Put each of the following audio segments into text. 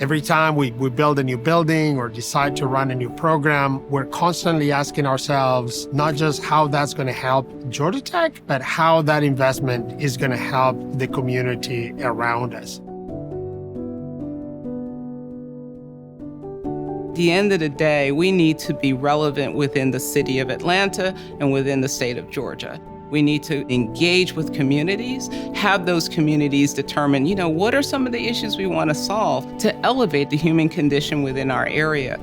Every time we build a new building or decide to run a new program, we're constantly asking ourselves not just how that's going to help Georgia Tech, but how that investment is going to help the community around us. At the end of the day, we need to be relevant within the city of Atlanta and within the state of Georgia. We need to engage with communities, have those communities determine, what are some of the issues we want to solve to elevate the human condition within our area.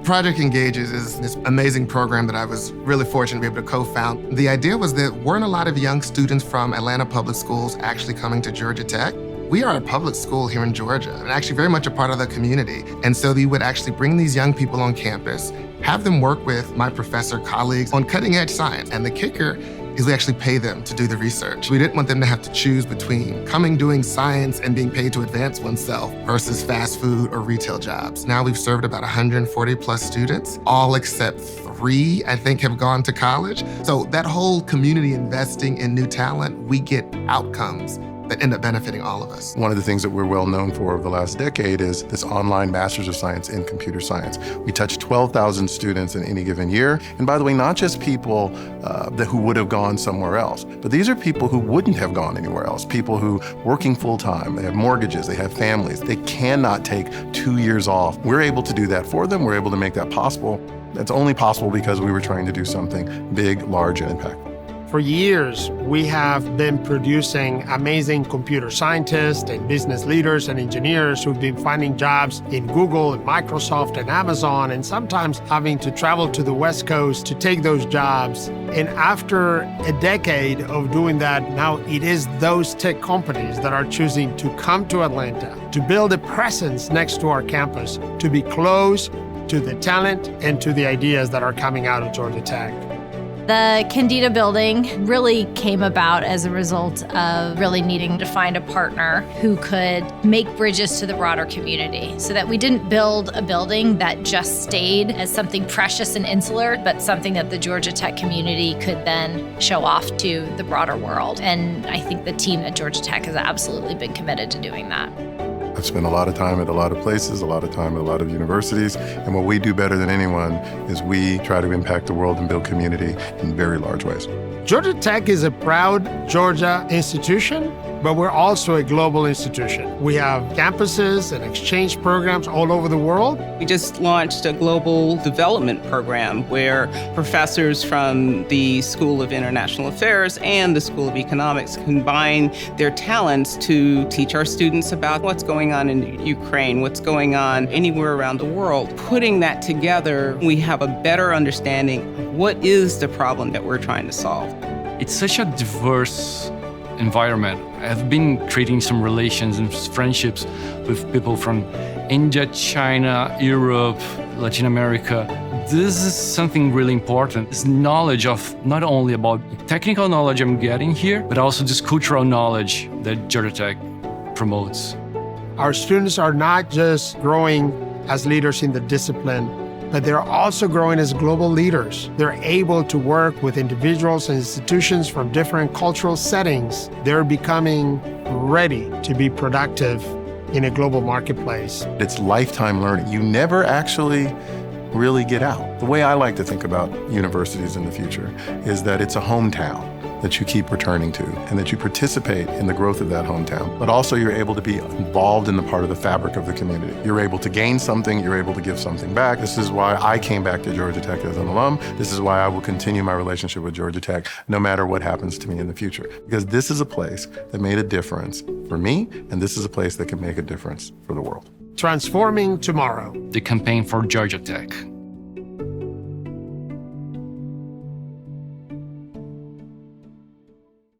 Project Engages is this amazing program that I was really fortunate to be able to co-found. The idea was that weren't a lot of young students from Atlanta public schools actually coming to Georgia Tech. We are a public school here in Georgia and actually very much a part of the community. And so we would actually bring these young people on campus, have them work with my professor colleagues on cutting edge science. And the kicker is we actually pay them to do the research. We didn't want them to have to choose between doing science and being paid to advance oneself versus fast food or retail jobs. Now we've served about 140 plus students, all except 3, I think, have gone to college. So that whole community investing in new talent, we get outcomes that end up benefiting all of us. One of the things that we're well known for over the last decade is this online Master's of Science in Computer Science. We touch 12,000 students in any given year. And by the way, not just people who would have gone somewhere else, but these are people who wouldn't have gone anywhere else. People who working full time, they have mortgages, they have families. They cannot take 2 years off. We're able to do that for them. We're able to make that possible. That's only possible because we were trying to do something big, large, and impactful. For years, we have been producing amazing computer scientists and business leaders and engineers who've been finding jobs in Google and Microsoft and Amazon, and sometimes having to travel to the West Coast to take those jobs. And after a decade of doing that, now it is those tech companies that are choosing to come to Atlanta, to build a presence next to our campus, to be close to the talent and to the ideas that are coming out of Georgia Tech. The Candida building really came about as a result of really needing to find a partner who could make bridges to the broader community so that we didn't build a building that just stayed as something precious and insular, but something that the Georgia Tech community could then show off to the broader world. And I think the team at Georgia Tech has absolutely been committed to doing that. I've spent a lot of time at a lot of places, a lot of time at a lot of universities, and what we do better than anyone is we try to impact the world and build community in very large ways. Georgia Tech is a proud Georgia institution, but we're also a global institution. We have campuses and exchange programs all over the world. We just launched a global development program where professors from the School of International Affairs and the School of Economics combine their talents to teach our students about what's going on in Ukraine, what's going on anywhere around the world. Putting that together, we have a better understanding of what is the problem that we're trying to solve. It's such a diverse environment. I've been creating some relations and friendships with people from India, China, Europe, Latin America. This is something really important. This knowledge of not only about technical knowledge I'm getting here, but also this cultural knowledge that Georgia Tech promotes. Our students are not just growing as leaders in the discipline, but they're also growing as global leaders. They're able to work with individuals and institutions from different cultural settings. They're becoming ready to be productive in a global marketplace. It's lifetime learning. You never actually really get out. The way I like to think about universities in the future is that it's a hometown that you keep returning to and that you participate in the growth of that hometown, but also you're able to be involved in the part of the fabric of the community. You're able to gain something, you're able to give something back. This is why I came back to Georgia Tech as an alum. This is why I will continue my relationship with Georgia Tech no matter what happens to me in the future. Because this is a place that made a difference for me, and this is a place that can make a difference for the world. Transforming tomorrow. The campaign for Georgia Tech.